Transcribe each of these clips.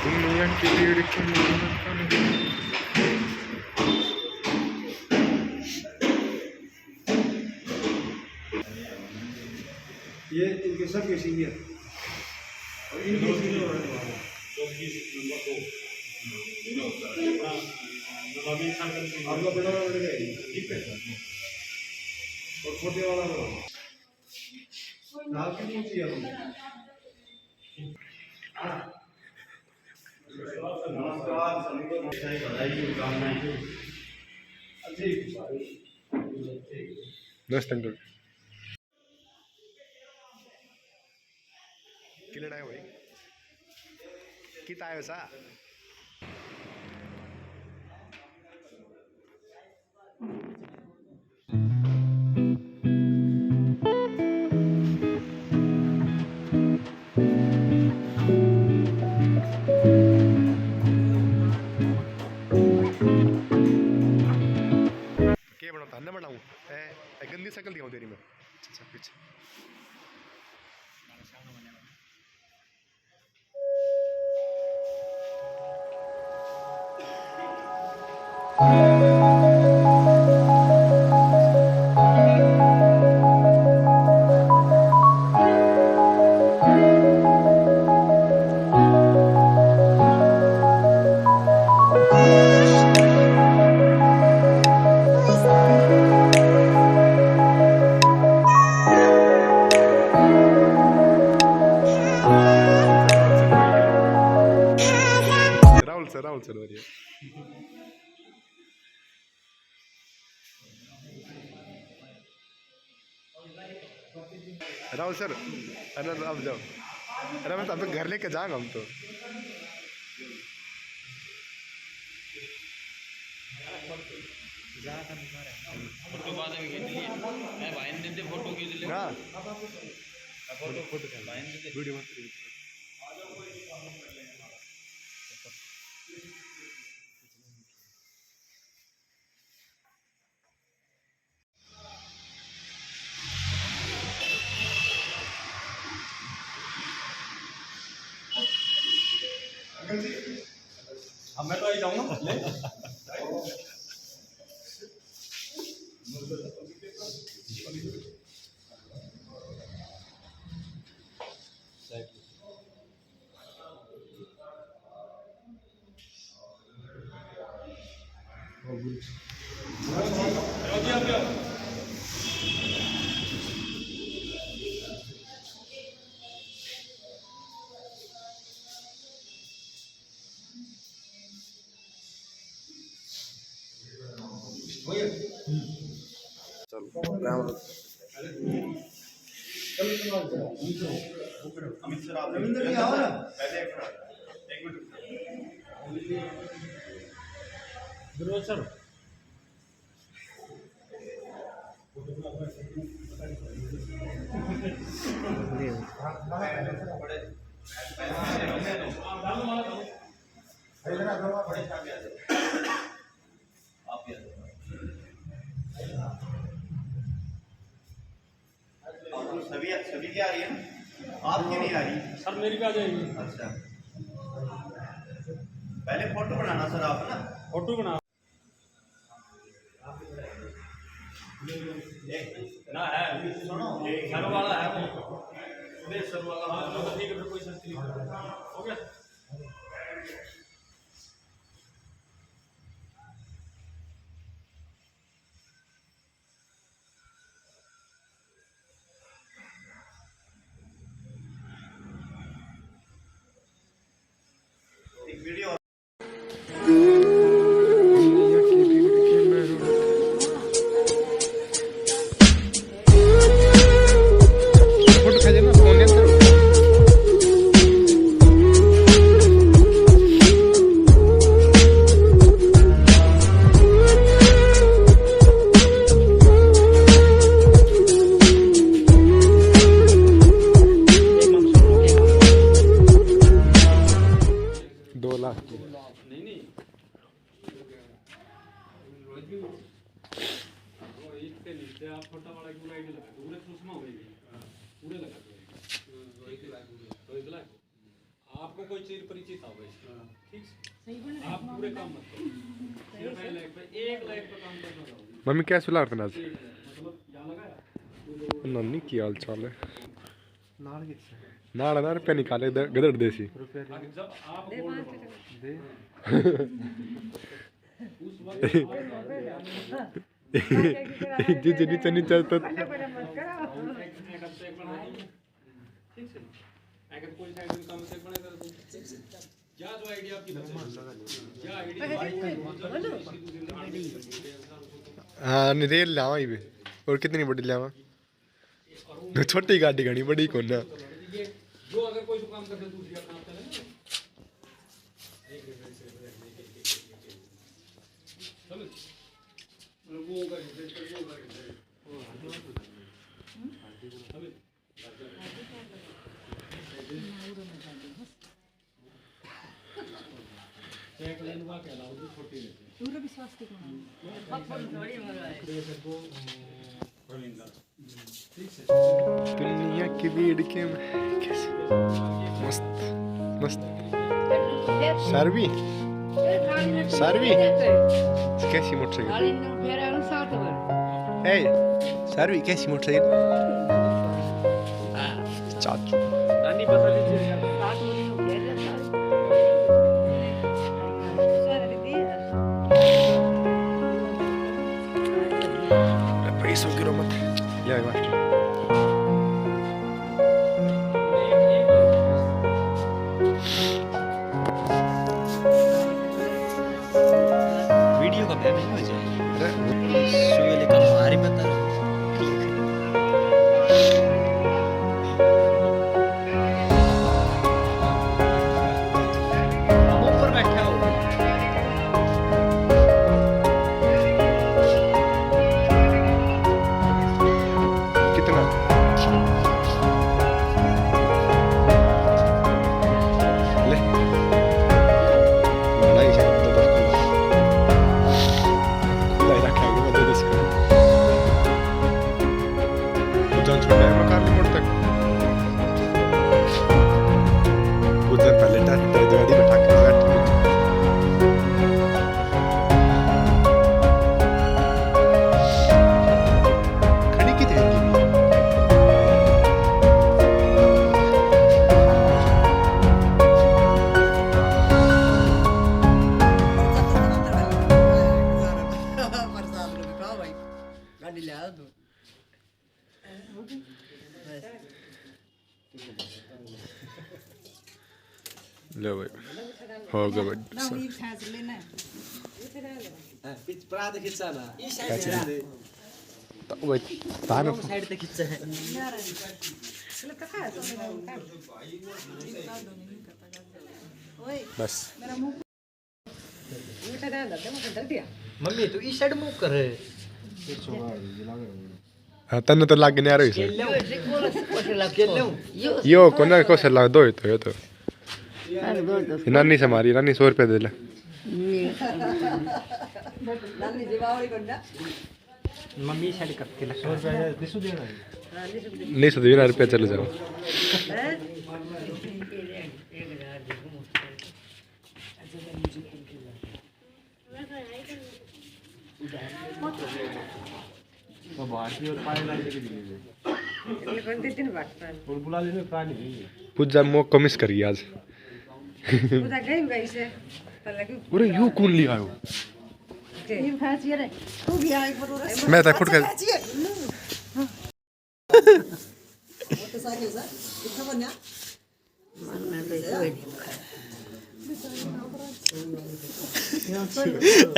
दुनिया की भीड़ की मानता नहीं। ये इनके सब के सीनियर और इनके सीनियर आपका बेटा और छोटे वाला नाम की पूछी है नमस्कार सभी को बधाई शुभकामनाएं। बेस्ट अंकल किलेट आहे भाई किती आहे सा क्या बनाता अन्ना बनाऊं गंदी शकल दिखाऊं तेरी मैं अच्छा पीछे राहुल सर बढ़िया राहुल सर अरे अब जाओ अरे मैं तो अब घर लेके जाएंगे हम तो फोटो बाद में खींच लिए मैं भाई ने दे फोटो खींच ले हां फोटो भाई ने दे वीडियो मत अब मैं तो आई जाऊंगा ले अमित सर आप रविंद्र भी आओ ना पहले एक मिनट गुरु सर सभी सभी की आ रही है आपकी नहीं आ रही सर मेरी भी आ जाएगी। अच्छा पहले फोटो बनाना सर आप ना फोटो बना ना है सुनो सर वाला है वो सर वाला हाँ ठीक है फिर कोई सस्ती हो गया। एक वीडियो फोटो खा ना फोन ले करो नहीं वो एक से नीचे आप छोटा वाला क्यों लाइट लगा पूरे सुषमा हो गई पूरे लगा दो 1 लाख आपको कोई चीज परिचित हो गई ठीक है आप पूरे काम मत करो सिर्फ 1 लाख पे काम करना होगा मम्मी क्या सुला रहे आज मतलब यहाँ लगाया नन्नी की हाल चाल है नाड़ ना रुपया निकाले गदड़ देसी जब आप गोल्ड दे उस वक्त जी जी नीचे नीचे तो ठीक है अगर कोई साइड में काम से बना कर क्या जो आईडिया आपकी बचे क्या आईडिया हाँ रेल लावा ही और कितनी बड़ी लावा छोटी गाड़ी घनी बड़ी कौन ना ये जो अगर कोई काम करते दूसरी काम करे ना समझ वो कर एक लाइन वा के लाओ छोटी रहती पूरा विश्वास के कोना दुनिया की भीड़ के कैसे मस्त मस्त सर्वी सर्वी कैसी मोटरसाइकिल ए सर्वी कैसी मोटरसाइकिल चाचू नानी बता लीजिए यार पैसों की मत ले भाई मास्टर वीडियो का मैं नहीं हो जाएगी सुबह का हमारी बता रहा हूँ ऊपर बैठा हो कितना ले नहीं शायद तो बस खुला ही रखा है वो तो इसका उधर छोटा है मकान के मोड़ तक उधर पहले गाड़ी बैठा के खड़ी की जाएगी गाड़ी ले आओ तू लो भाई हो गया भाई पिच प्राद खिंचा ना इस क्या साइड से तो भाई तानो साइड पे खिंचा है बस मम्मी तू इस साइड मूव कर हाँ तन्ने तो लाग नहीं आ रही यो कोना को से लाग दो तो ये तो नानी से मारी नानी 100 रुपया दे ले मम्मी साइड करके लग 100 रुपया दिसु देना है नहीं सौ 20 रुपया चले जाओ तो भारतीय और पानी लाने के लिए और बुला लेने पानी पूजा मो कमिस करी आज अरे यू कौन लिया हो मैं तो खुद का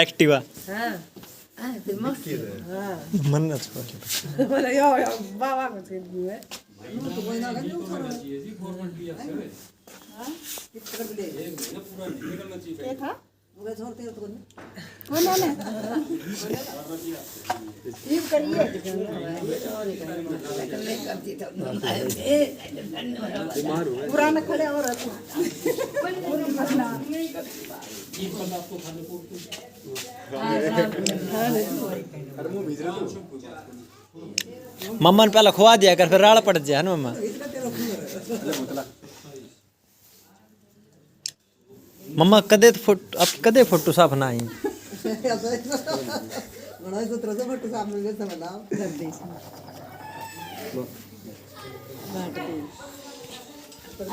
एक्टिवा मन ना पुराना खड़े और मम्मा ने पहले खुआ दिया कर फिर राड़ पड़ जाए ना मम्मा मम्मा कदे फोटो साफ ना आई म्हणा सूत्राचं फट सामने घेतलं मला गर्दी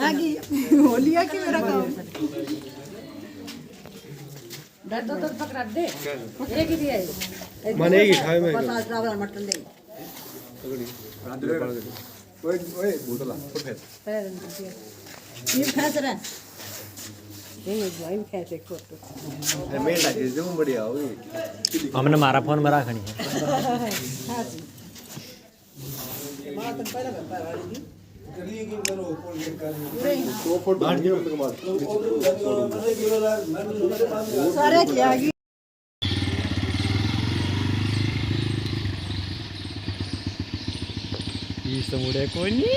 आगी होलिया की मेरा काम डर दो तो पकड़ा दे एक ही दिया है मैंने एक ही खाया मैं 50 ग्राम मटन दे ओए ओए बोतला फुट ये खास रहा ये ज्वाइन खास एक फोटो मैं लगे जो बढ़िया होगी हमने मारा फोन में रखनी है हां जी मां तो पहले बता वाली करिए कि करो कोलगेट का तो फोटो बांट के उसके बाद सारे किया गई ये समुदाय कोई नहीं